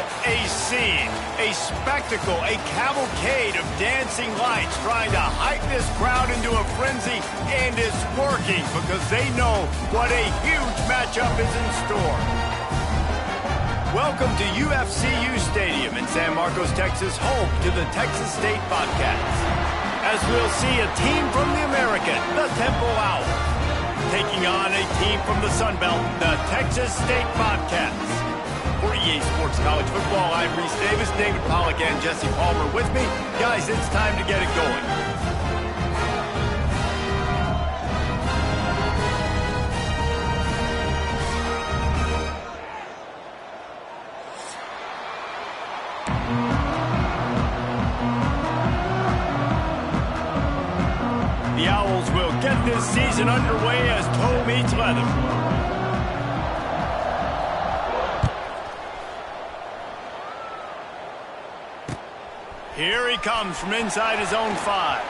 What a scene, a spectacle, a cavalcade of dancing lights trying to hype this crowd into a frenzy, and it's working because they know what a huge matchup is in store. Welcome to UFCU Stadium in San Marcos, Texas, home to the Texas State Bobcats. As we'll see a team from the American, the Temple Owls, taking on a team from the Sun Belt, the Texas State Bobcats. For EA Sports College Football, I'm Reese Davis, David Pollack, and Jesse Palmer with me. Guys, it's time to get it going. The Owls will get this season underway as toe meets leather. Here he comes from inside his own 5.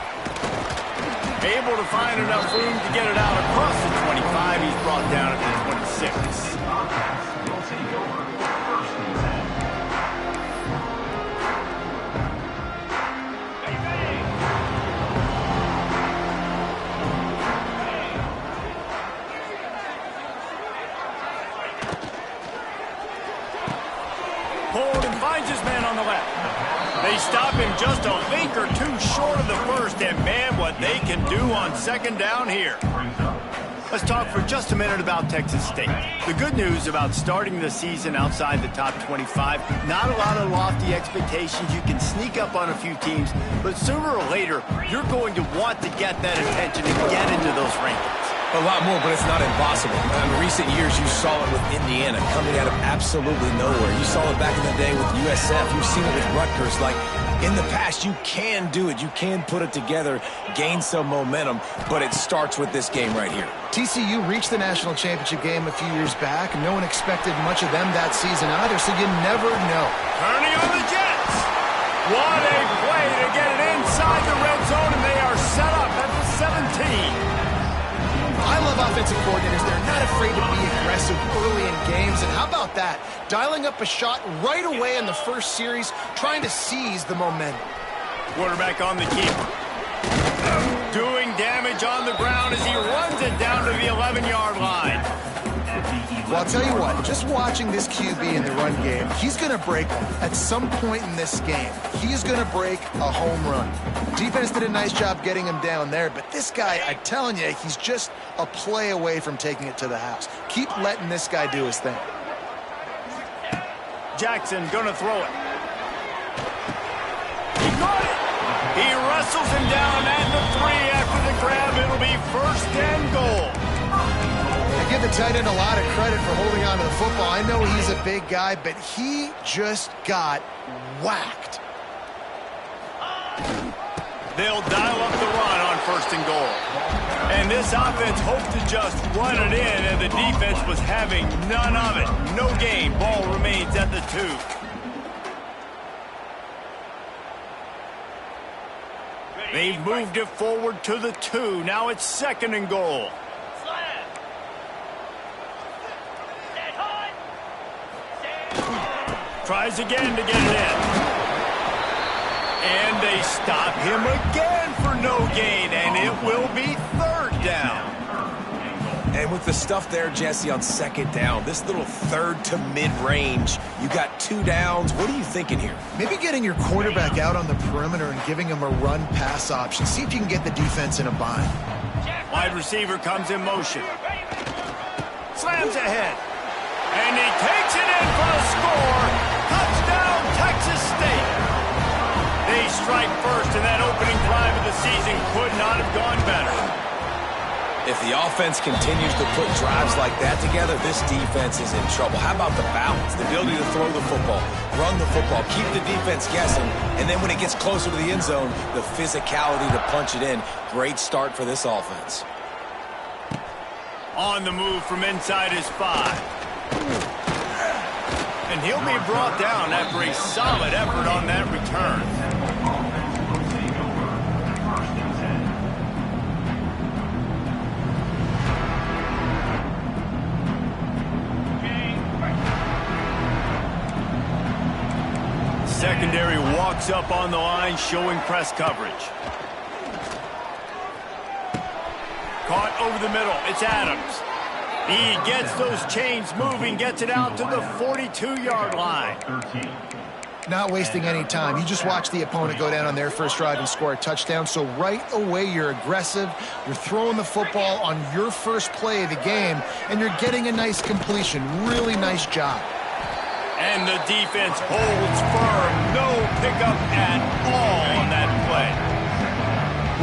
Able to find enough room to get it out across the 25. He's brought down at the 26. Pulled and finds his man on the left. They stop him just a link or two short of the first, and man, what they can do on second down here. Let's talk for just a minute about Texas State. The good news about starting the season outside the top 25, not a lot of lofty expectations. You can sneak up on a few teams, but sooner or later, you're going to want to get that attention and get into those rankings. A lot more, but it's not impossible. In recent years, you saw it with Indiana coming out of absolutely nowhere. You saw it back in the day with USF. You've seen it with Rutgers. Like, in the past, you can do it. You can put it together, gain some momentum, but it starts with this game right here. TCU reached the national championship game a few years back, and no one expected much of them that season either, so you never know. Turning on the Jets. What a play to get it inside the red zone, and they are set up at the 17. I love offensive coordinators. They're not afraid to be aggressive early in games. And how about that? Dialing up a shot right away in the first series, trying to seize the momentum. Quarterback on the keeper. Doing damage on the ground as he runs it down to the 11-yard line. Well, I'll tell you what, just watching this QB in the run game, he's going to break at some point in this game. He's going to break a home run. Defense did a nice job getting him down there, but this guy, I'm telling you, he's just a play away from taking it to the house. Keep letting this guy do his thing. Jackson going to throw it. He got it. He wrestles him down at the 3 after the grab. It'll be 1st and goal. I give the tight end a lot of credit for holding on to the football. I know he's a big guy, but he just got whacked. They'll dial up the run on 1st and goal. And this offense hoped to just run it in, and the defense was having none of it. No gain. Ball remains at the 2. They've moved it forward to the 2. Now it's 2nd and goal. Tries again to get it in. And they stop him again for no gain, and it will be 3rd down. And with the stuff there, Jesse, on 2nd down, this little 3rd to mid-range, you got 2 downs. What are you thinking here? Maybe getting your quarterback out on the perimeter and giving him a run-pass option. See if you can get the defense in a bind. Wide receiver comes in motion. Slams ahead. And he takes it in for a score. Touchdown, Texas State. They strike first, and that opening drive of the season could not have gone better. If the offense continues to put drives like that together, this defense is in trouble. How about the balance, the ability to throw the football, run the football, keep the defense guessing, and then when it gets closer to the end zone, the physicality to punch it in. Great start for this offense. On the move from inside his 5. And he'll be brought down after a solid effort on that return. Secondary walks up on the line, showing press coverage. Caught over the middle. It's Adams. He gets those chains moving, gets it out to the 42-yard line. Not wasting any time. You just watch the opponent go down on their first drive and score a touchdown. So right away, you're aggressive. You're throwing the football on your first play of the game, and you're getting a nice completion. Really nice job. And the defense holds firm. No pickup at all on that play.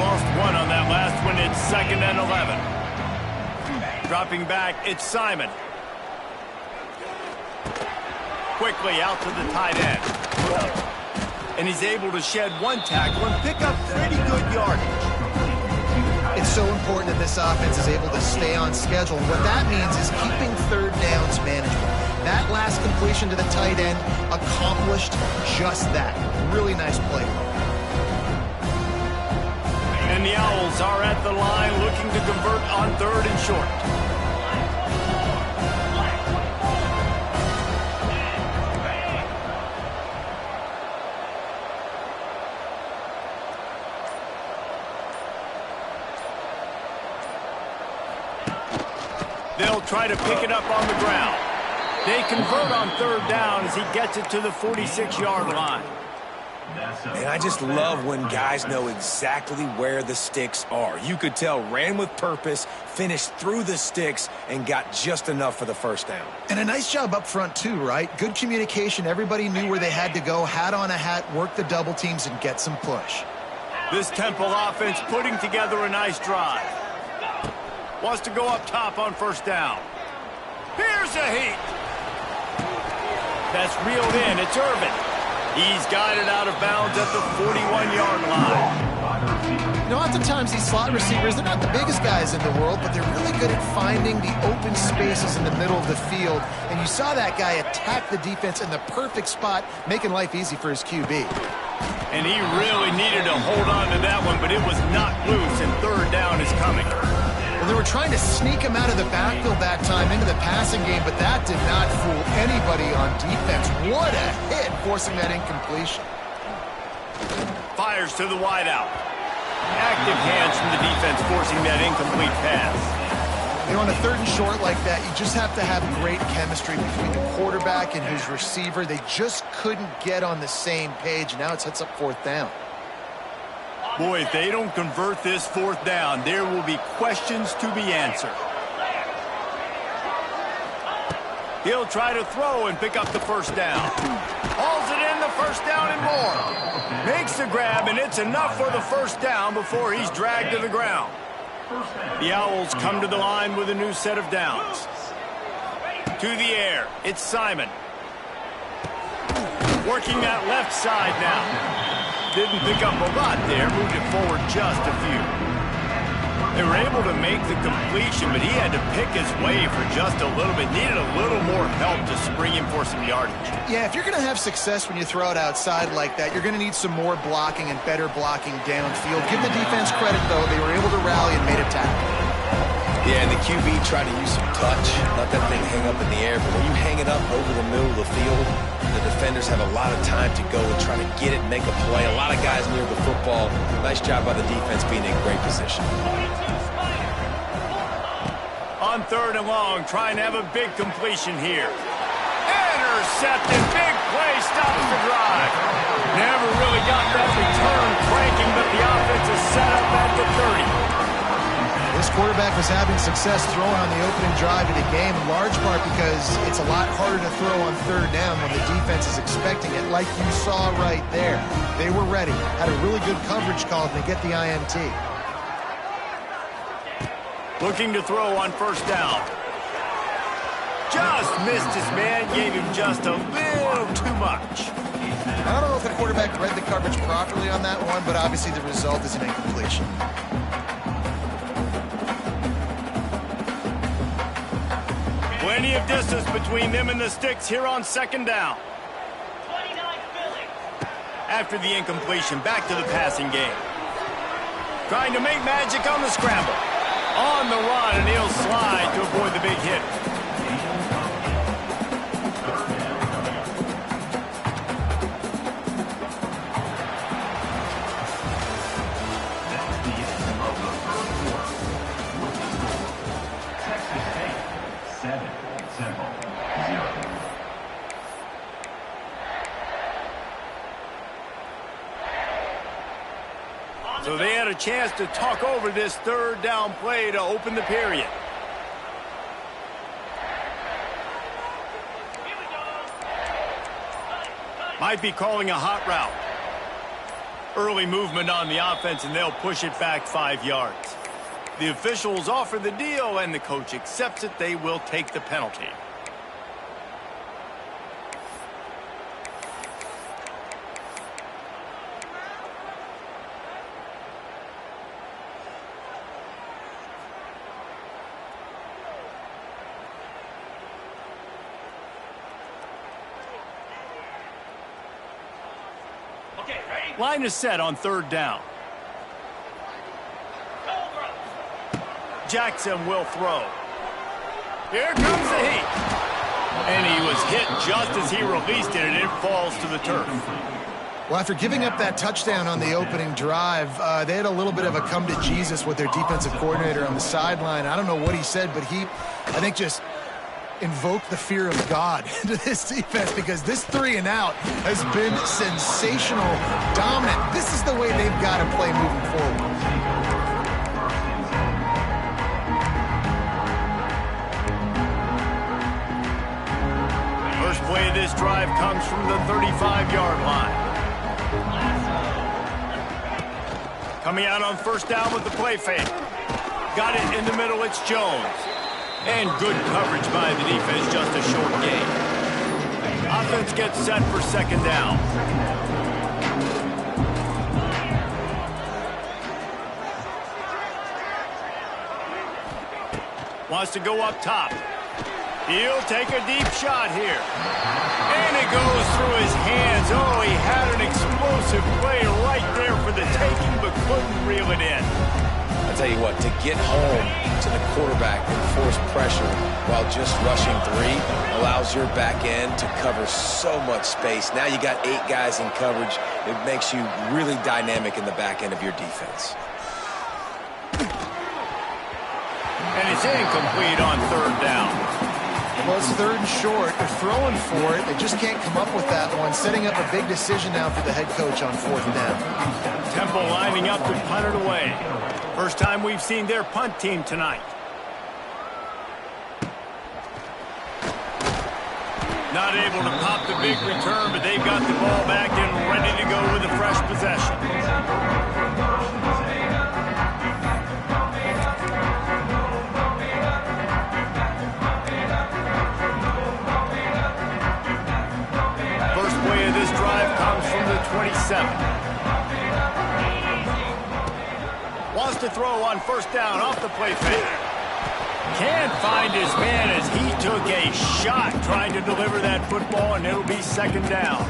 Lost one on that last one. It's 2nd and 11. Dropping back, it's Simon. Quickly out to the tight end. And he's able to shed one tackle and pick up pretty good yardage. It's so important that this offense is able to stay on schedule. And what that means is keeping third downs manageable. That last completion to the tight end accomplished just that. Really nice play. And the Owls are at the line looking to convert on 3rd and short. They'll try to pick it up on the ground. They convert on 3rd down as he gets it to the 46-yard line. And I just love when guys know exactly where the sticks are. You could tell ran with purpose, finished through the sticks, and got just enough for the first down. And a nice job up front too, right? Good communication. Everybody knew where they had to go. Hat on a hat, work the double teams, and get some push. This Temple offense putting together a nice drive. Wants to go up top on 1st down. Here's a heat. That's reeled in. It's Irvin. He's guided out of bounds at the 41-yard line. You know, oftentimes these slot receivers, they're not the biggest guys in the world, but they're really good at finding the open spaces in the middle of the field. And you saw that guy attack the defense in the perfect spot, making life easy for his QB. And he really needed to hold on to that one, but it was knocked loose, and 3rd down is coming. Well, they were trying to sneak him out of the backfield that time into the passing game, but that did not fool anybody on defense. What a hit, forcing that incompletion. Fires to the wideout. Active hands from the defense forcing that incomplete pass. You know, on a 3rd and short like that, you just have to have great chemistry between the quarterback and his receiver. They just couldn't get on the same page, and now it sets up 4th down. Boy, if they don't convert this 4th down, there will be questions to be answered. He'll try to throw and pick up the 1st down. Hauls it in, the 1st down and more. Makes the grab, and it's enough for the 1st down before he's dragged to the ground. The Owls come to the line with a new set of downs. To the air, it's Simon. Working that left side now. Didn't pick up a lot there, moved it forward just a few. They were able to make the completion, but he had to pick his way for just a little bit. Needed a little more help to spring him for some yardage. Yeah, if you're going to have success when you throw it outside like that, you're going to need some more blocking and better blocking downfield. Give the defense credit, though. They were able to rally and made a tackle. Yeah, and the QB tried to use some touch, let that thing hang up in the air. But when you hang it up over the middle of the field, the defenders have a lot of time to go and try to get it, make a play. A lot of guys near the football. Nice job by the defense being in great position. On 3rd and long, trying to have a big completion here. Intercepted, big play, stops the drive. Never really got that return cranking, but the offense is set up at the 30. This quarterback was having success throwing on the opening drive of the game, in large part because it's a lot harder to throw on 3rd down when the defense is expecting it, like you saw right there. They were ready, had a really good coverage call, and they get the INT. Looking to throw on 1st down. Just missed his man, gave him just a little too much. I don't know if the quarterback read the coverage properly on that one, but obviously the result is an incompletion. Plenty of distance between them and the sticks here on 2nd down. After the incompletion, back to the passing game. Trying to make magic on the scramble. On the run, and he'll slide to avoid the big hit. So they had a chance to talk over this third down play to open the period. Might be calling a hot route. Early movement on the offense, and they'll push it back 5 yards. The officials offer the deal, and the coach accepts it. They will take the penalty. Line is set on third down. Jackson will throw. Here comes the heat. And he was hit just as he released it, and it falls to the turf. Well, after giving up that touchdown on the opening drive, they had a little bit of a come to Jesus with their defensive coordinator on the sideline. I don't know what he said, but he, I think, just invoke the fear of God into this defense, because this 3-and-out has been sensational, dominant. This is the way they've got to play moving forward. First play of this drive comes from the 35-yard line. Coming out on first down with the play fake. Got it in the middle, it's Jones. And good coverage by the defense, just a short gain. Offense gets set for second down. Wants to go up top. He'll take a deep shot here. And it goes through his hands. Oh, he had an explosive play right there for the taking, but couldn't reel it in. I tell you what, to get home to the quarterback and force pressure while just rushing 3 allows your back end to cover so much space. Now you got 8 guys in coverage. It makes you really dynamic in the back end of your defense. And it's incomplete on third down. Well, it's third and short. They're throwing for it. They just can't come up with that one. Setting up a big decision now for the head coach on fourth down. Temple lining up to punt it away. First time we've seen their punt team tonight. Not able to pop the big return, but they've got the ball back and ready to go with a fresh possession. First play of this drive comes from the 27. Wants to throw on first down off the play fake. Can't find his man as he took a shot trying to deliver that football, and it'll be second down.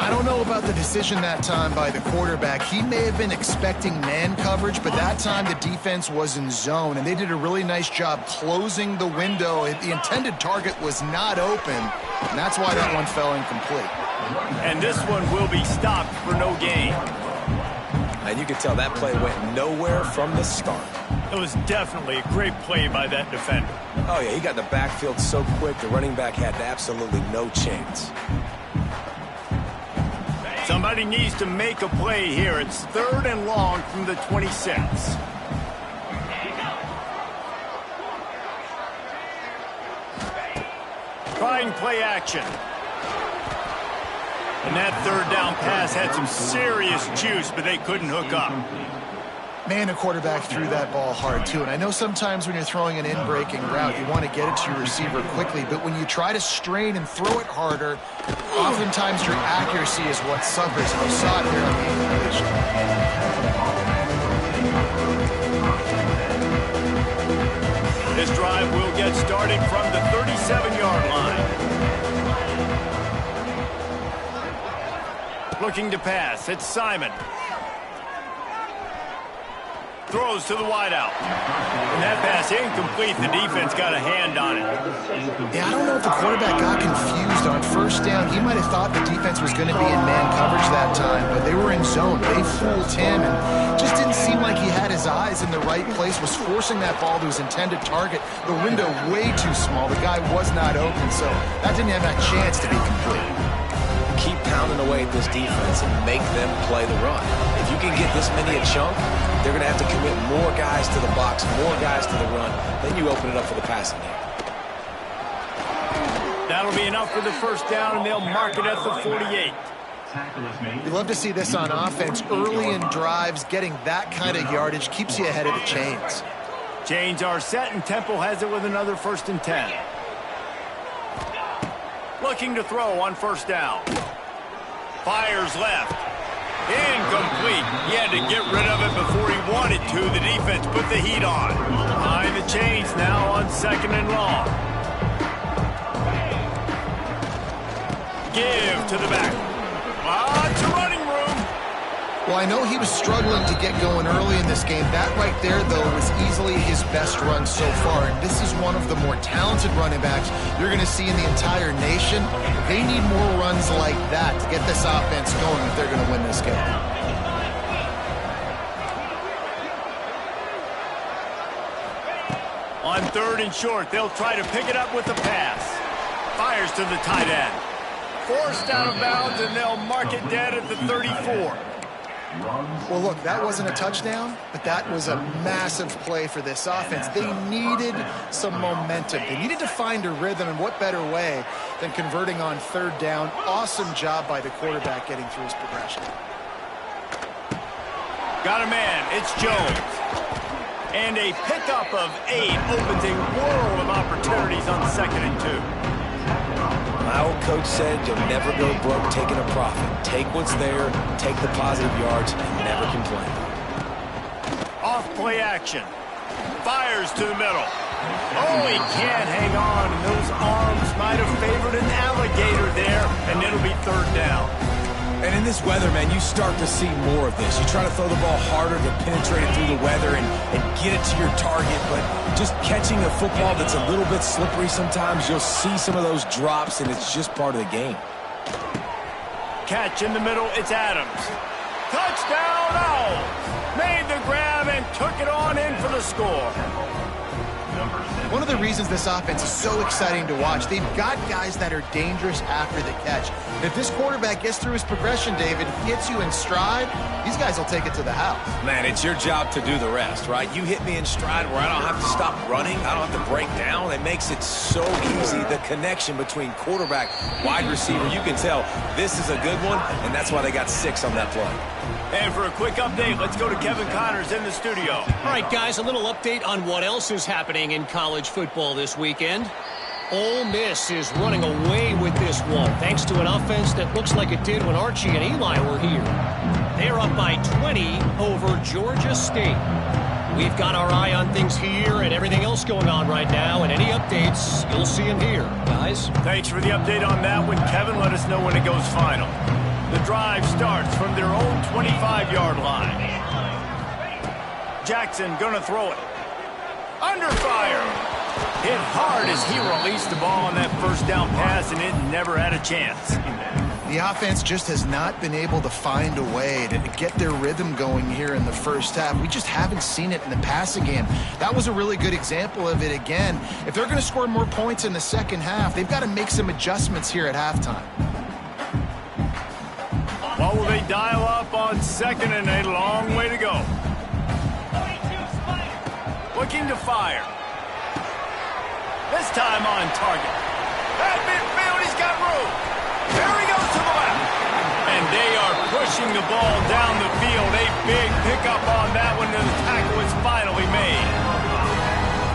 I don't know about the decision that time by the quarterback. He may have been expecting man coverage, but that time the defense was in zone, and they did a really nice job closing the window. The intended target was not open, and that's why that one fell incomplete. And this one will be stopped for no gain. And you can tell that play went nowhere from the start. It was definitely a great play by that defender. Oh, yeah, he got in the backfield so quick, the running back had absolutely no chance. Somebody needs to make a play here. It's third and long from the 26. Trying play action. And that third down pass had some serious juice, but they couldn't hook up. Man, the quarterback threw that ball hard, too. And I know sometimes when you're throwing an in-breaking route, you want to get it to your receiver quickly. But when you try to strain and throw it harder, oftentimes your accuracy is what suffers. And we saw it here on the completion. This drive will get started from the 37-yard line. Looking to pass. It's Simon. Throws to the wideout. And that pass incomplete. The defense got a hand on it. Yeah, I don't know if the quarterback got confused on first down. He might have thought the defense was going to be in man coverage that time, but they were in zone. They fooled him and just didn't seem like he had his eyes in the right place, was forcing that ball to his intended target. The window way too small. The guy was not open, so that didn't have that chance to be complete. keep pounding away at this defense and make them play the run. If you can get this many a chunk, they're going to have to commit more guys to the box, more guys to the run. Then you open it up for the passing game. That'll be enough for the first down, and they'll mark it at the 48. You love to see this on offense. Early in drives, getting that kind of yardage keeps you ahead of the chains. Chains are set, and Temple has it with another 1st and 10. Looking to throw on 1st down. Fires left. Incomplete. He had to get rid of it before he wanted to. The defense put the heat on. Behind the chains now on 2nd and long. Give to the back. Lots of running room. Well, I know he was struggling to get going early in this game. That right there, though, was easily his best run so far. And this is one of the more talented running backs you're going to see in the entire nation. They need more runs like that to get this offense going if they're going to win this game. On 3rd and short, they'll try to pick it up with the pass. Fires to the tight end. Forced out of bounds, and they'll mark it dead at the 34. Well, look, that wasn't a touchdown, but that was a massive play for this offense. They needed some momentum. They needed to find a rhythm, and what better way than converting on 3rd down. Awesome job by the quarterback getting through his progression. Got a man. It's Jones. And a pickup of 8 opens a world of opportunities on 2nd and 2. My old coach said you'll never go broke taking a profit. Take what's there, take the positive yards, and never complain. Off play action. Fires to the middle. Oh, he can't hang on, and those arms might have favored an alligator there, and it'll be 3rd down. And in this weather, man, you start to see more of this. You try to throw the ball harder to penetrate it through the weather and get it to your target, but just catching a football that's a little bit slippery sometimes, you'll see some of those drops, and it's just part of the game. Catch in the middle, it's Adams. Touchdown, Owls! Made the grab and took it on in for the score. One of the reasons this offense is so exciting to watch, they've got guys that are dangerous after the catch. If this quarterback gets through his progression, David, hits you in stride, these guys will take it to the house. Man, it's your job to do the rest, right? You hit me in stride where I don't have to stop running. I don't have to break down. It makes it so easy. The connection between quarterback, wide receiver, you can tell this is a good one, and that's why they got 6 on that play. And for a quick update, let's go to Kevin Connors in the studio. All right, guys, a little update on what else is happening in college football this weekend. Ole Miss is running away with this one, thanks to an offense that looks like it did when Archie and Eli were here. They're up by 20 over Georgia State. We've got our eye on things here and everything else going on right now, and any updates, you'll see them here, guys. Thanks for the update on that one, Kevin. Let us know when it goes final. The drive starts from their own 25-yard line. Jackson gonna throw it. Under fire. Hit hard as he released the ball on that 1st down pass, and it never had a chance. The offense just has not been able to find a way to get their rhythm going here in the 1st half. We just haven't seen it in the passing game. That was a really good example of it again. If they're going to score more points in the 2nd half, they've got to make some adjustments here at halftime. What will they dial up on 2nd and a long way to go? Looking to fire. This time on target. At midfield, he's got room. There he goes to the left. And they are pushing the ball down the field. A big pickup on that one, and the tackle is finally made.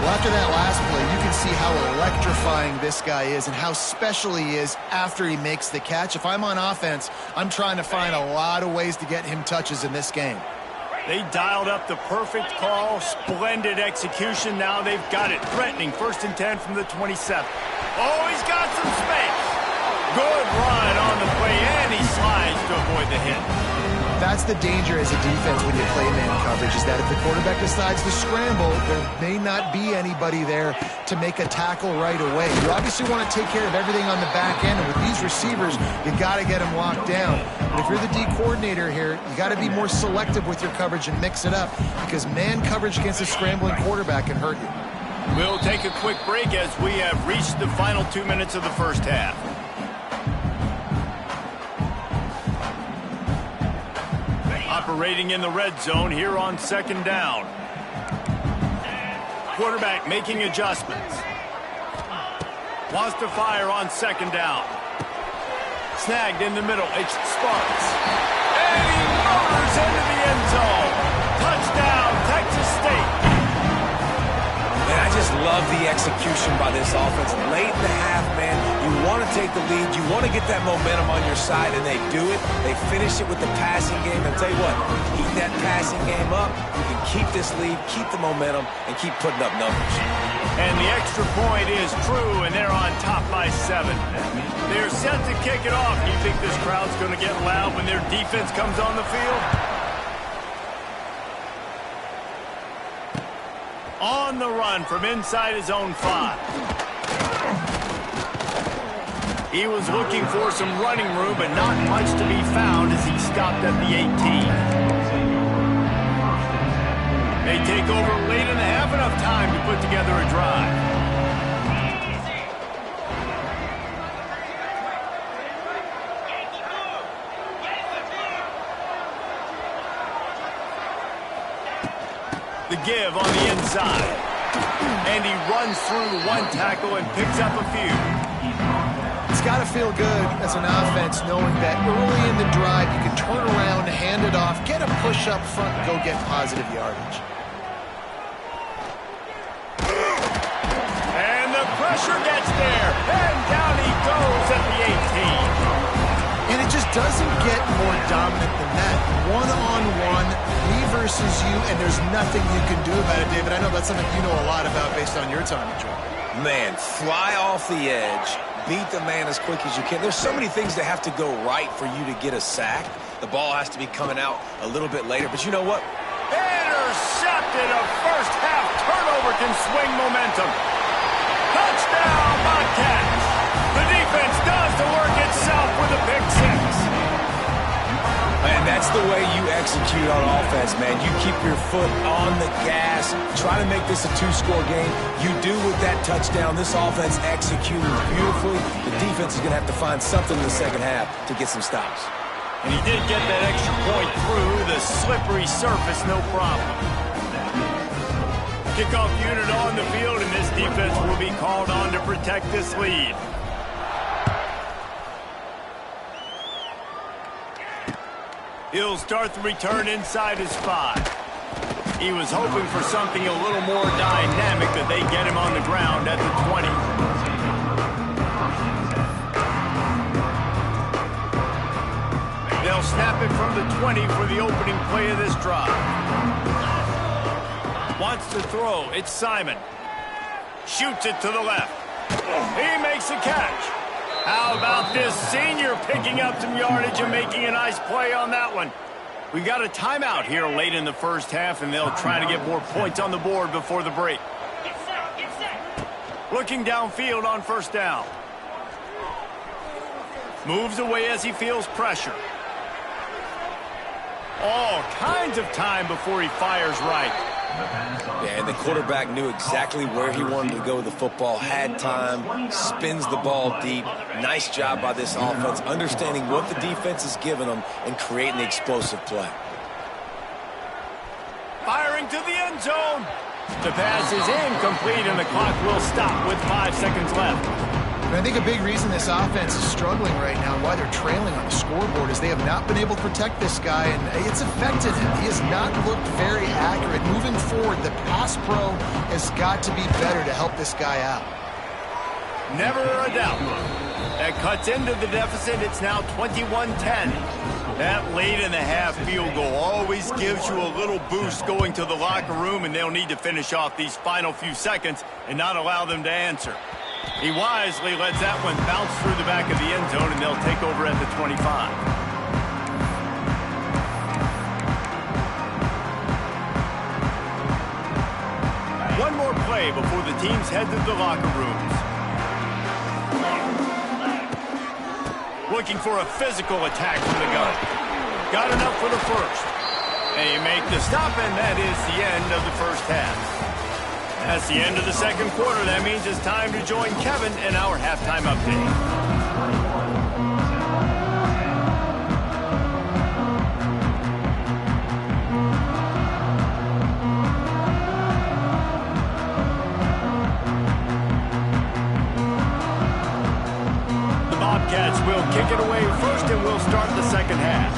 Well, after that last play, you can see how electrifying this guy is and how special he is after he makes the catch. If I'm on offense, I'm trying to find a lot of ways to get him touches in this game. They dialed up the perfect call, splendid execution. Now they've got it. Threatening 1st and 10 from the 27. Oh, he's got some space. Good run on the play, and he slides to avoid the hit. That's the danger as a defense when you play man coverage, is that if the quarterback decides to scramble, there may not be anybody there to make a tackle right away. You obviously want to take care of everything on the back end, and with these receivers, you got to get them locked down. But if you're the D coordinator here, you got to be more selective with your coverage and mix it up, because man coverage against a scrambling quarterback can hurt you. We'll take a quick break as we have reached the final 2 minutes of the 1st half. Operating in the red zone here on second down. Quarterback making adjustments. Wants to fire on second down. Snagged in the middle. It's Sparks. And he motors into the end zone. Touchdown, Texas State. Man, I just love the execution by this offense. Late in the half, man, you want to take the lead. You want to get that momentum on your side, and they do it. They finish it with the passing game. And I'll tell you what, keep that passing game up. You can keep this lead, keep the momentum, and keep putting up numbers. And the extra point is true, and they're on top by 7. They're set to kick it off. You think this crowd's going to get loud when their defense comes on the field? On the run from inside his own 5. He was looking for some running room, but not much to be found as he stopped at the 18. They take over late in the half, enough time to put together a drive. The give on the inside. And he runs through one tackle and picks up a few. It's got to feel good as an offense knowing that early in the drive you can turn around, hand it off, get a push up front, and go get positive yardage. And the pressure gets there. And down he goes at the 18. And it just doesn't get more dominant than that. One-on-one, me versus you, and there's nothing you can do about it, David. I know that's something you know a lot about based on your time at Georgia. Man, fly off the edge, beat the man as quick as you can. There's so many things that have to go right for you to get a sack. The ball has to be coming out a little bit later, but you know what? Intercepted. A first half turnover can swing momentum. Touchdown, Bobcats. The defense does the work itself with a pick 6. And that's the way you execute on offense, man. You keep your foot on the gas, try to make this a 2-score game. You do with that touchdown. This offense executed beautifully. The defense is going to have to find something in the second half to get some stops. And he did get that extra point through the slippery surface, no problem. Kickoff unit on the field, and this defense will be called on to protect this lead. He'll start the return inside his 5. He was hoping for something a little more dynamic, that they get him on the ground at the 20. They'll snap it from the 20 for the opening play of this drive. Wants to throw. It's Simon. Shoots it to the left. He makes a catch. How about this senior picking up some yardage and making a nice play on that one? We got a timeout here late in the first half, and they'll try to get more points on the board before the break. Looking downfield on first down. Moves away as he feels pressure. All kinds of time before he fires right. Yeah, and the quarterback knew exactly where he wanted to go with the football, had time, spins the ball deep. Nice job by this offense, understanding what the defense is giving them and creating the explosive play. Firing to the end zone. The pass is incomplete, and the clock will stop with 5 seconds left. And I think a big reason this offense is struggling right now and why they're trailing on the scoreboard is they have not been able to protect this guy, and it's affected him. He has not looked very accurate. Moving forward, the pass pro has got to be better to help this guy out. Never a doubt. That cuts into the deficit. It's now 21-10. That late in the half field goal always gives you a little boost going to the locker room, and they'll need to finish off these final few seconds and not allow them to answer. He wisely lets that one bounce through the back of the end zone, and they'll take over at the 25. One more play before the teams head to the locker rooms. Looking for a physical attack from the gun. Got enough for the first. They make the stop, and that is the end of the first half. That's the end of the second quarter. That means it's time to join Kevin in our halftime update. kick it away first, and we'll start the second half.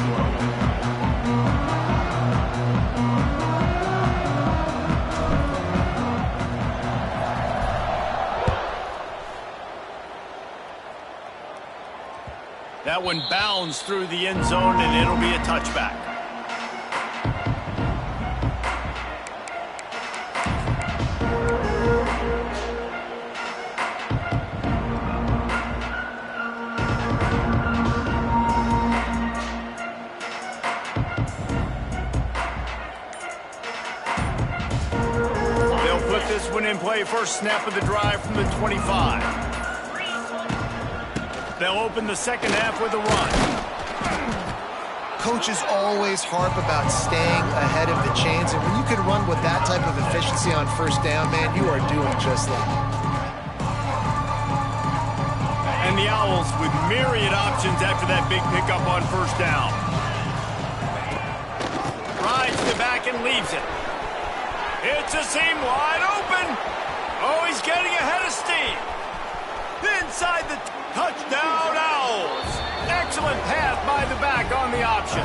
That one bounds through the end zone, and it'll be a touchback. They'll put this one in play. First snap of the drive from the 25. They'll open the second half with a run. Coaches always harp about staying ahead of the chains, and when you can run with that type of efficiency on first down, man, you are doing just that. And the Owls with myriad options after that big pickup on first down. Rides to the back and leaves it. It's a seam wide open. Oh, he's getting ahead of steam. Inside the touchdown, Owls. Excellent pass by the back on the option.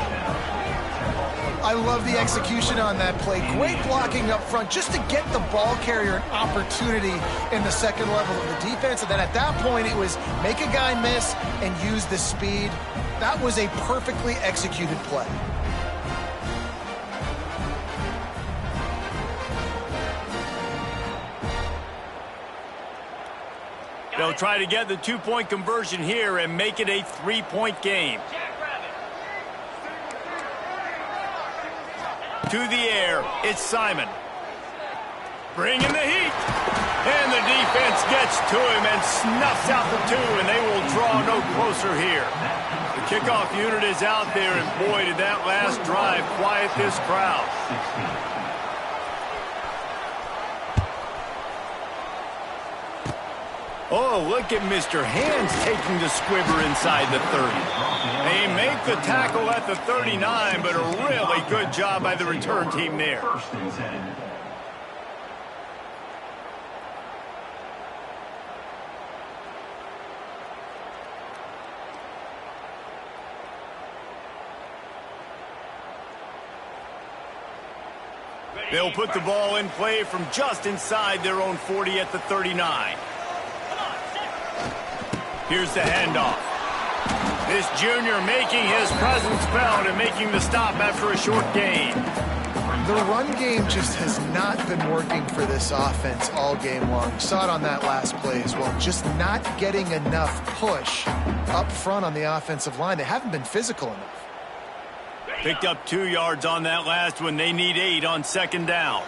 I love the execution on that play. Great blocking up front just to get the ball carrier an opportunity in the second level of the defense. And then at that point, it was make a guy miss and use the speed. That was a perfectly executed play. They'll try to get the two-point conversion here and make it a three-point game. To the air, it's Simon. Bringing the heat. And the defense gets to him and snuffs out the two, and they will draw no closer here. The kickoff unit is out there, and boy, did that last drive quiet this crowd. Oh, look at Mr. Hands taking the squibber inside the 30. They make the tackle at the 39, but a really good job by the return team there. They'll put the ball in play from just inside their own 40 at the 39. Here's the handoff. This junior making his presence felt and making the stop after a short gain. The run game just has not been working for this offense all game long. You saw it on that last play as well. Just not getting enough push up front on the offensive line. They haven't been physical enough. Picked up 2 yards on that last one. They need 8 on second down.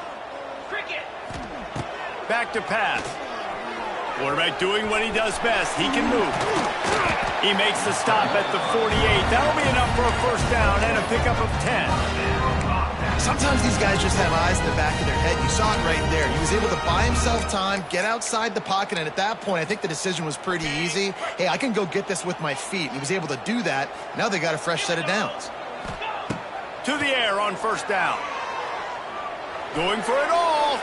Back to pass. Quarterback doing what he does best. He can move. He makes the stop at the 48. That'll be enough for a first down and a pickup of 10. Sometimes these guys just have eyes in the back of their head. You saw it right there. He was able to buy himself time, get outside the pocket, and at that point, I think the decision was pretty easy. Hey, I can go get this with my feet. He was able to do that. Now they got a fresh set of downs. To the air on first down. Going for it all.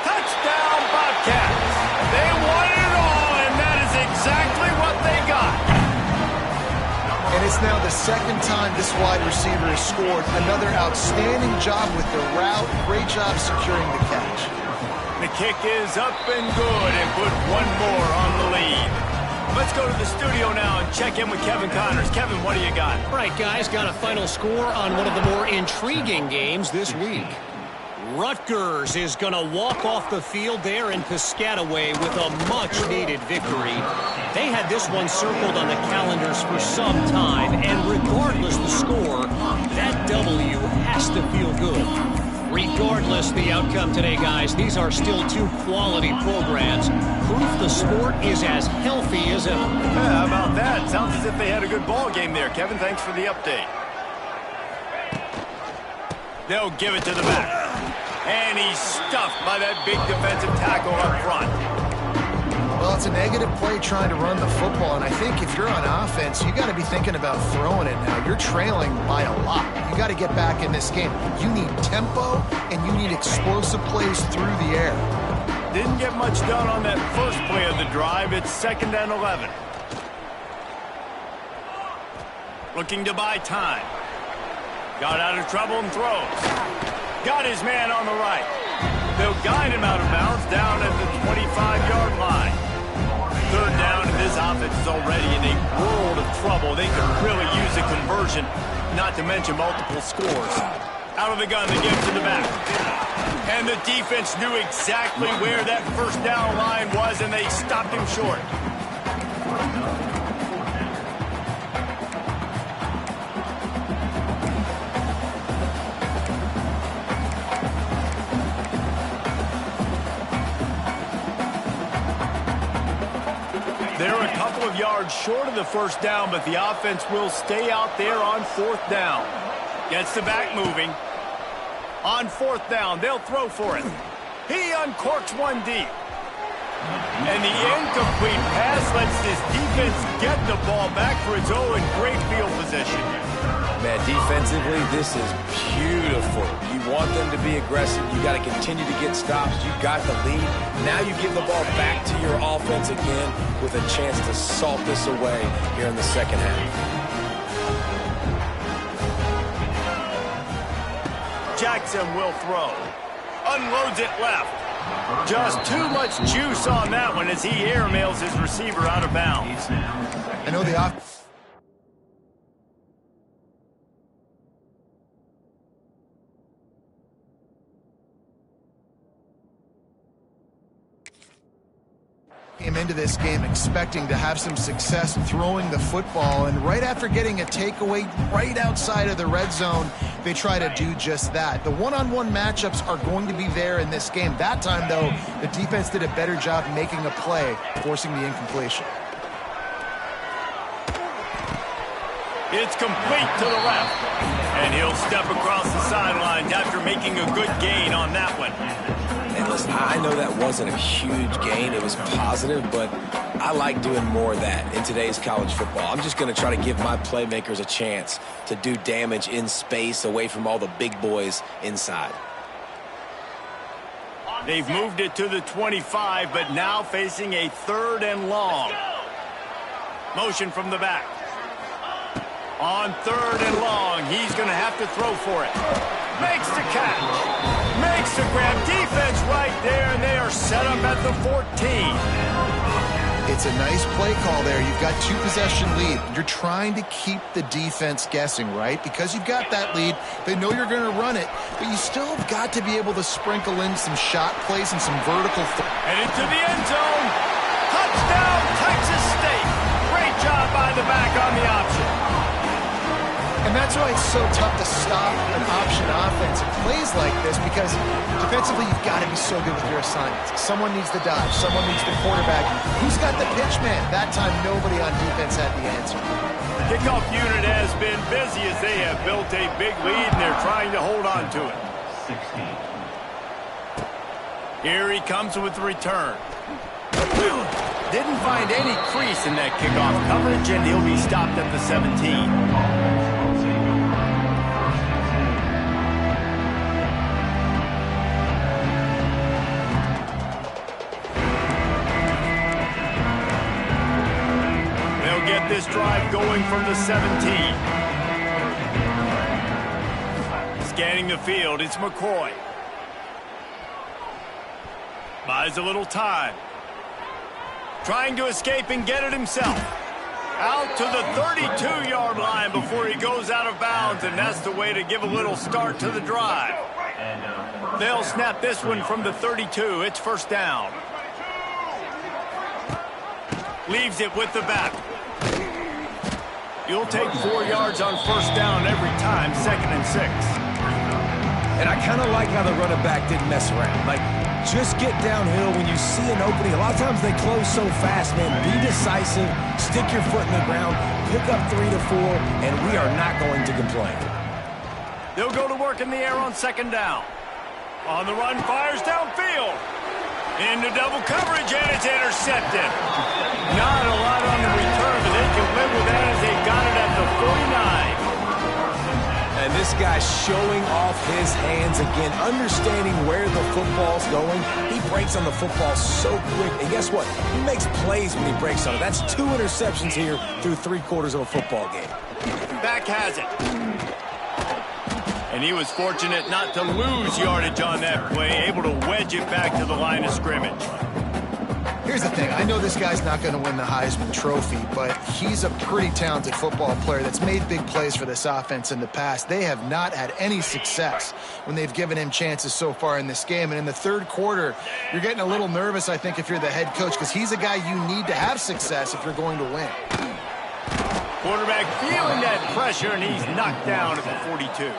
Touchdown, Bobcats. They wanted it all, and that is exactly what they got. And it's now the second time this wide receiver has scored. Another outstanding job with the route. Great job securing the catch. The kick is up and good, and put one more on the lead. Let's go to the studio now and check in with Kevin Connors. Kevin, what do you got? All right, guys, got a final score on one of the more intriguing games this week. Rutgers is going to walk off the field there in Piscataway with a much-needed victory. They had this one circled on the calendars for some time, and regardless the score, that W has to feel good. Regardless the outcome today, guys, these are still two quality programs. Proof the sport is as healthy as ever. Yeah, how about that? Sounds as if they had a good ball game there. Kevin, thanks for the update. They'll give it to the back. And he's stuffed by that big defensive tackle up front. Well, it's a negative play trying to run the football, and I think if you're on offense, you got to be thinking about throwing it now. You're trailing by a lot. You got to get back in this game. You need tempo, and you need explosive plays through the air. Didn't get much done on that first play of the drive. It's 2nd and 11. Looking to buy time. Got out of trouble and throws. Got his man on the right. They'll guide him out of bounds down at the 25-yard line. Third down, and this offense is already in a world of trouble. They could really use a conversion, not to mention multiple scores. Out of the gun, they give it to the back. And the defense knew exactly where that first down line was, and they stopped him short. They're a couple of yards short of the first down, but the offense will stay out there on fourth down. Gets the back moving. On fourth down, they'll throw for it. He uncorks one deep. And the incomplete pass lets this defense get the ball back for its own great field position. Man, defensively, this is beautiful. You want them to be aggressive. You got to continue to get stops. You got the lead. Now you give the ball back to your offense again with a chance to salt this away here in the second half. Jackson will throw. Unloads it left. Just too much juice on that one as he airmails his receiver out of bounds. I know the offense came into this game expecting to have some success throwing the football, and right after getting a takeaway right outside of the red zone, they try to do just that. The one-on-one matchups are going to be there in this game. That time, though, the defense did a better job making a play, forcing the incompletion. It's complete to the left, and he'll step across the sidelines after making a good gain on that one. And listen, I know that wasn't a huge gain. It was positive, but I like doing more of that in today's college football. I'm just going to try to give my playmakers a chance to do damage in space away from all the big boys inside. They've moved it to the 25, but now facing a third and long. Motion from the back. On third and long, he's going to have to throw for it. Makes the catch. Makes the grab. Defense right there, and they are set up at the 14. It's a nice play call there. You've got two-possession lead. You're trying to keep the defense guessing, right? Because you've got that lead, they know you're going to run it, but you still have got to be able to sprinkle in some shot plays and some vertical. And into the end zone. Touchdown, Texas State. Great job by the back on the option. And that's why it's so tough to stop an option offense in plays like this, because defensively you've got to be so good with your assignments. Someone needs the dodge. Someone needs the quarterback. Who's got the pitch man? That time nobody on defense had the answer. Kickoff unit has been busy as they have built a big lead, and they're trying to hold on to it. 16. Here he comes with the return. Didn't find any crease in that kickoff coverage, and he'll be stopped at the 17. Get this drive going from the 17. Scanning the field, it's McCoy. Buys a little time. Trying to escape and get it himself. Out to the 32-yard line before he goes out of bounds, and that's the way to give a little start to the drive. They'll snap this one from the 32. It's first down. Leaves it with the back. You'll take 4 yards on first down every time, 2nd and 6. And I kind of like how the running back didn't mess around. Like, just get downhill when you see an opening. A lot of times they close so fast, man. Be decisive, stick your foot in the ground, pick up 3 to 4, and we are not going to complain. They'll go to work in the air on 2nd down. On the run, fires downfield. Into double coverage, and it's intercepted. Not a lot on the return, but they can live with that as they got it at the 49. And this guy's showing off his hands again, understanding where the football's going. He breaks on the football so quick, and guess what? He makes plays when he breaks on it. That's 2 interceptions here through 3 quarters of a football game. Back has it. And he was fortunate not to lose yardage on that play, able to wedge it back to the line of scrimmage. Here's the thing. I know this guy's not going to win the Heisman Trophy, but he's a pretty talented football player that's made big plays for this offense in the past. They have not had any success when they've given him chances so far in this game. And in the third quarter, you're getting a little nervous, I think, if you're the head coach, because he's a guy you need to have success if you're going to win. Quarterback feeling that pressure, and he's knocked down at the 42.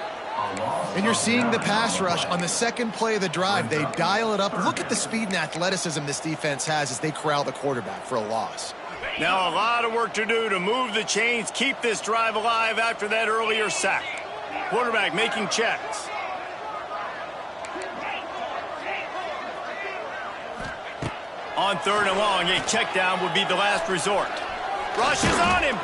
And you're seeing the pass rush on the second play of the drive. They dial it up. Look at the speed and athleticism this defense has as they corral the quarterback for a loss. Now a lot of work to do to move the chains, keep this drive alive after that earlier sack. Quarterback making checks. On 3rd and long, a check down would be the last resort. Rushes on him.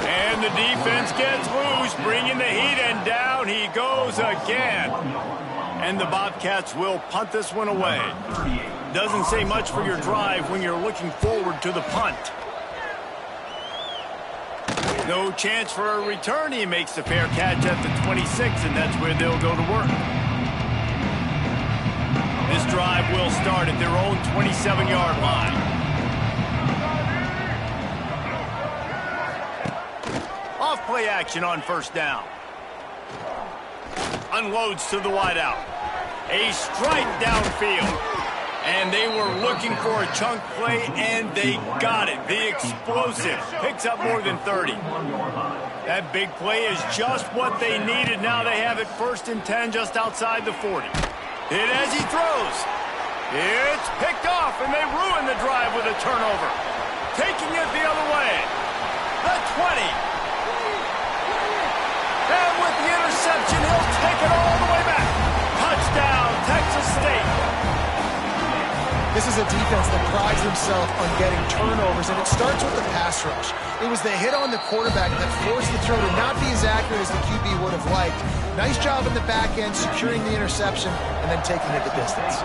And the defense gets loose, bringing the heat, and down he goes again. And the Bobcats will punt this one away. Doesn't say much for your drive when you're looking forward to the punt. No chance for a return. He makes the fair catch at the 26, and that's where they'll go to work. This drive will start at their own 27-yard line. Off-play action on 1st down. Unloads to the wideout. A strike downfield. And they were looking for a chunk play, and they got it. The explosive picks up more than 30. That big play is just what they needed. Now they have it 1st and 10 just outside the 40. Hit as he throws. It's picked off, and they ruin the drive with a turnover. Taking it the other way. The 20. And with the interception, he'll take it all the way back. Touchdown, Texas State. This is a defense that prides himself on getting turnovers, and it starts with the pass rush. It was the hit on the quarterback that forced the throw to not be as accurate as the QB would have liked. Nice job in the back end, securing the interception, and then taking it the distance.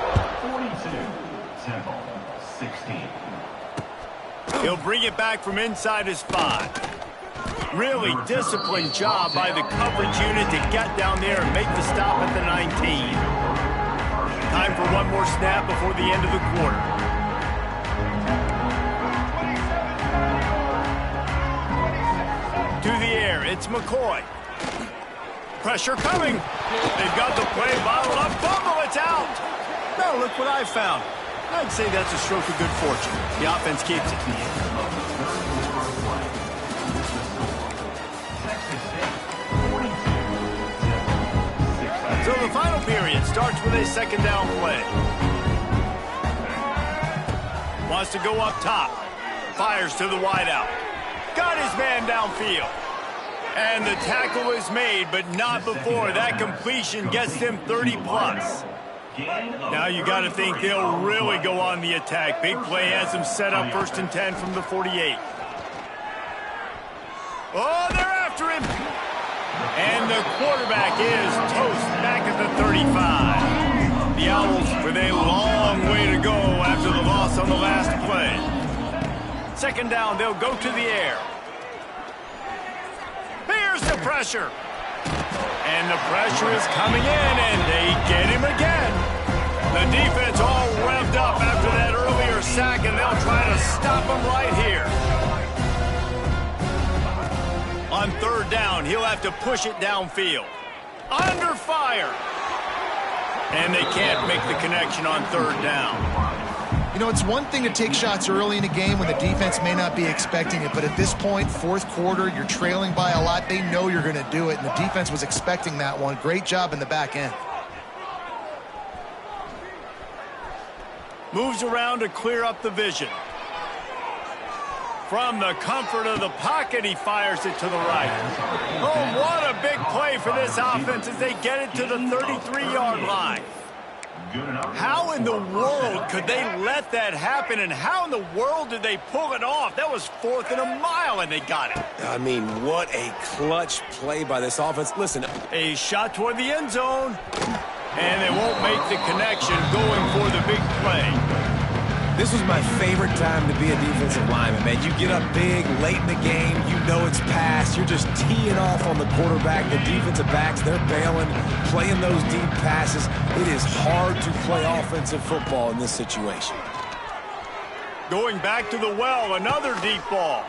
42-16. He'll bring it back from inside his 5. Really disciplined job by the coverage unit to get down there and make the stop at the 19. Time for one more snap before the end of the quarter. To the air, it's McCoy. Pressure coming. They've got the play bottled up. Fumble, it's out. Now look what I found. I'd say that's a stroke of good fortune. The offense keeps it. So the final period starts with a 2nd down play. Wants to go up top. Fires to the wideout. Got his man downfield. And the tackle is made, but not before that completion gets them 30+. Now you got to think they'll really go on the attack. Big play has them set up 1st and 10 from the 48. Oh, they're after him. And the quarterback is toast back at the 35. The Owls with a long way to go after the loss on the last play. 2nd down, they'll go to the air. Here's the pressure. And the pressure is coming in, and they get him again. The defense all revved up after that earlier sack, and they'll try to stop him right here. On 3rd down, he'll have to push it downfield. Under fire. And they can't make the connection on 3rd down. You know, it's one thing to take shots early in a game when the defense may not be expecting it, but at this point, 4th quarter, you're trailing by a lot. They know you're going to do it, and the defense was expecting that one. Great job in the back end. Moves around to clear up the vision. From the comfort of the pocket, he fires it to the right. Oh, what a big play for this offense as they get it to the 33-yard line. How in the world could they let that happen, and how in the world did they pull it off? That was 4th and a mile, and they got it. I mean, what a clutch play by this offense. Listen. A shot toward the end zone, and they won't make the connection going for the big play. This was my favorite time to be a defensive lineman, man. You get up big, late in the game, you know it's past. You're just teeing off on the quarterback. The defensive backs, they're bailing, playing those deep passes. It is hard to play offensive football in this situation. Going back to the well, another deep ball.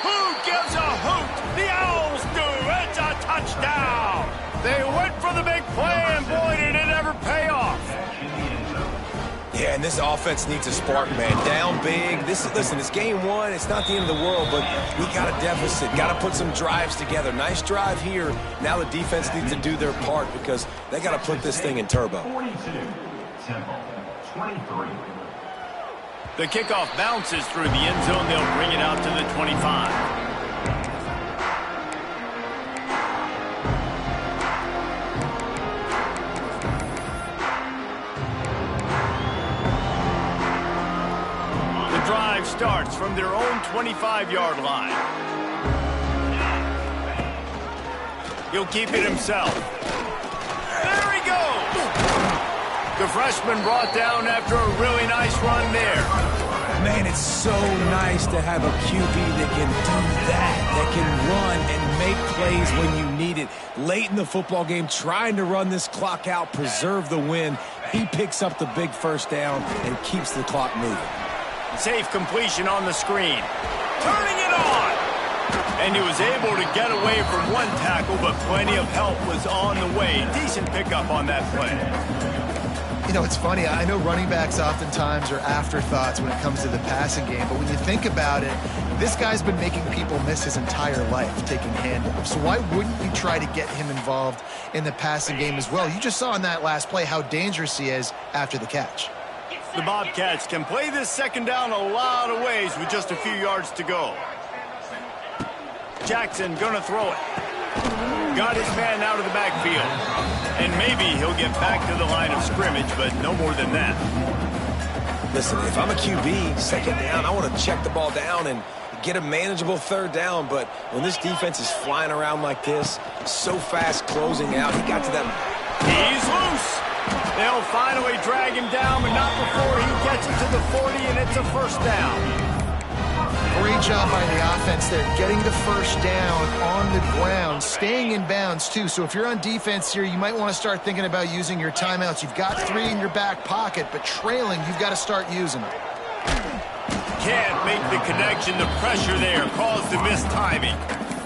Who gives a hoot? The Owls do. It's a touchdown. They went for the big play, and boy, did it ever pay off. Yeah, and this offense needs a spark, man. Down big. Listen, it's game one. It's not the end of the world, but we got a deficit. Got to put some drives together. Nice drive here. Now the defense needs to do their part because they got to put this thing in turbo. 42, tempo, 23. The kickoff bounces through the end zone. They'll bring it out to the 25. Drive starts from their own 25-yard line. He'll keep it himself. There he goes! The freshman brought down after a really nice run there. Man, it's so nice to have a QB that can do that can run and make plays when you need it. Late in the football game, trying to run this clock out, preserve the win. He picks up the big first down and keeps the clock moving. Safe completion on the screen. Turning it on! And he was able to get away from one tackle, but plenty of help was on the way. Decent pickup on that play. You know, it's funny. I know running backs oftentimes are afterthoughts when it comes to the passing game, but when you think about it, this guy's been making people miss his entire life taking handoffs. So why wouldn't you try to get him involved in the passing game as well? You just saw in that last play how dangerous he is after the catch. The Bobcats can play this second down a lot of ways with just a few yards to go. Jackson gonna throw it. Got his man out of the backfield. And maybe he'll get back to the line of scrimmage, but no more than that. Listen, if I'm a QB, second down, I want to check the ball down and get a manageable third down. But when this defense is flying around like this, so fast closing out, he got to that. He's loose. They'll finally drag him down, but not before he gets it to the 40, and it's a first down. Great job by the offense there, getting the first down on the ground, staying in bounds, too. So if you're on defense here, you might want to start thinking about using your timeouts. You've got 3 in your back pocket, but trailing, you've got to start using them. Can't make the connection. The pressure there caused the missed timing.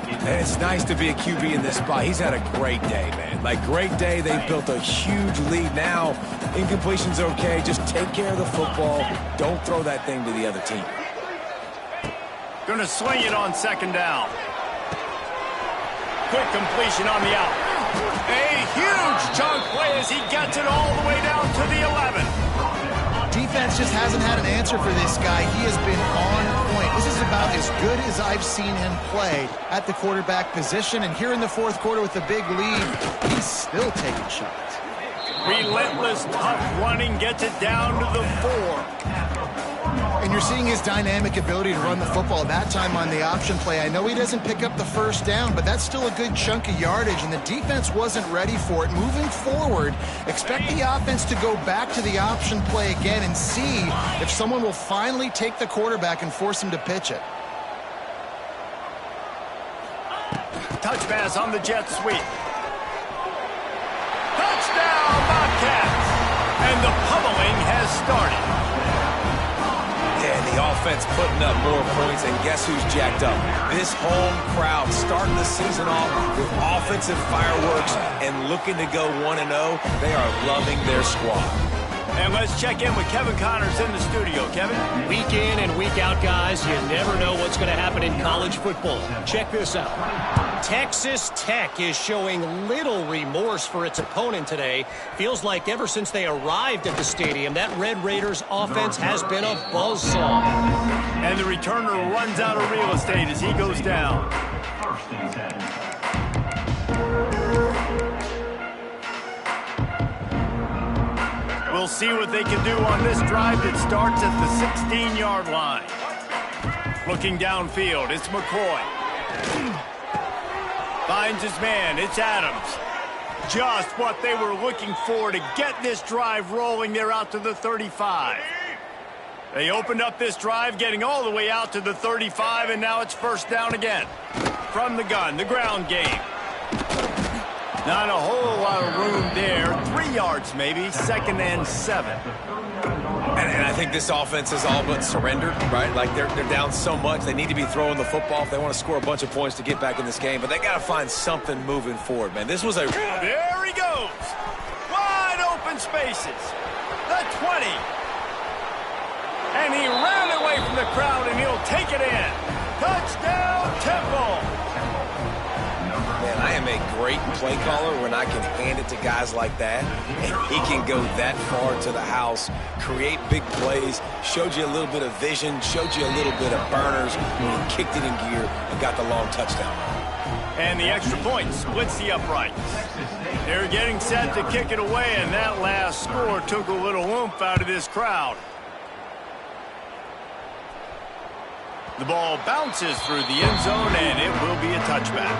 And it's nice to be a QB in this spot. He's had a great day, man. Like, great day. They've built a huge lead now. Incompletion's okay. Just take care of the football. Don't throw that thing to the other team. Gonna swing it on second down. Quick completion on the out. A huge chunk play as he gets it all the way down to the 11. Defense just hasn't had an answer for this guy. He has been on point. This is about as good as I've seen him play at the quarterback position. And here in the fourth quarter with a big lead, he's still taking shots. Relentless, tough running gets it down to the 4. And you're seeing his dynamic ability to run the football. That time on the option play, I know he doesn't pick up the first down, but that's still a good chunk of yardage, and the defense wasn't ready for it. Moving forward, expect the offense to go back to the option play again and see if someone will finally take the quarterback and force him to pitch it. Touch pass on the jet sweep. Touchdown, Bobcats! And the pummeling has started. And the offense putting up more points, and guess who's jacked up? This home crowd starting the season off with offensive fireworks and looking to go 1-0. They are loving their squad. And let's check in with Kevin Connors in the studio. Kevin? Week in and week out, guys, you never know what's going to happen in college football. Check this out. Texas Tech is showing little remorse for its opponent today. Feels like ever since they arrived at the stadium, that Red Raiders offense has been a buzzsaw. And the returner runs out of real estate as he goes down. First and 10. We'll see what they can do on this drive that starts at the 16-yard line. Looking downfield, it's McCoy. Finds his man, it's Adams. Just what they were looking for to get this drive rolling. They're out to the 35. They opened up this drive, getting all the way out to the 35, and now it's first down again. From the gun, the ground game. Not a whole lot of room there. 3 yards maybe, 2nd and 7. And I think this offense is all but surrendered, right? Like they're down so much. They need to be throwing the football if they want to score a bunch of points to get back in this game. But they got to find something moving forward, man. This was a... There he goes. Wide open spaces. The 20. And he ran away from the crowd, and he'll take it in. Touchdown, Temple. Man, I am a great play caller when I can hand it to guys like that. And he can go that far to the house, create big plays, showed you a little bit of vision, showed you a little bit of burners when he kicked it in gear and got the long touchdown. And the extra point splits the uprights. They're getting set to kick it away, and that last score took a little oomph out of this crowd. The ball bounces through the end zone, and it will be a touchback.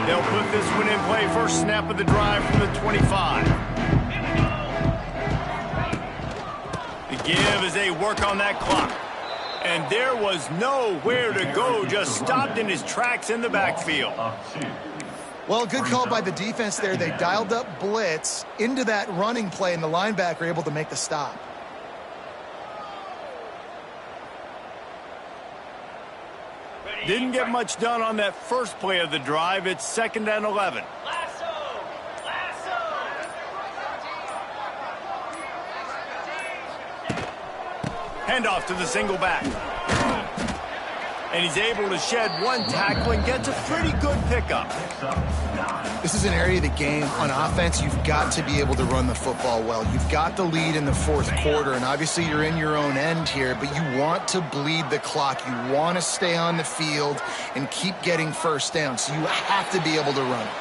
They'll put this one in play. First snap of the drive from the 25. The give as they work on that clock. And there was nowhere to go, just stopped in his tracks in the backfield. Well, good call by the defense there. They dialed up blitz into that running play, and the linebacker able to make the stop. Didn't get much done on that first play of the drive. It's 2nd and 11. Handoff to the single back. And he's able to shed one tackle and gets a pretty good pickup. This is an area of the game on offense you've got to be able to run the football well. You've got the lead in the 4th quarter, and obviously you're in your own end here, but you want to bleed the clock. You want to stay on the field and keep getting first down, so you have to be able to run it.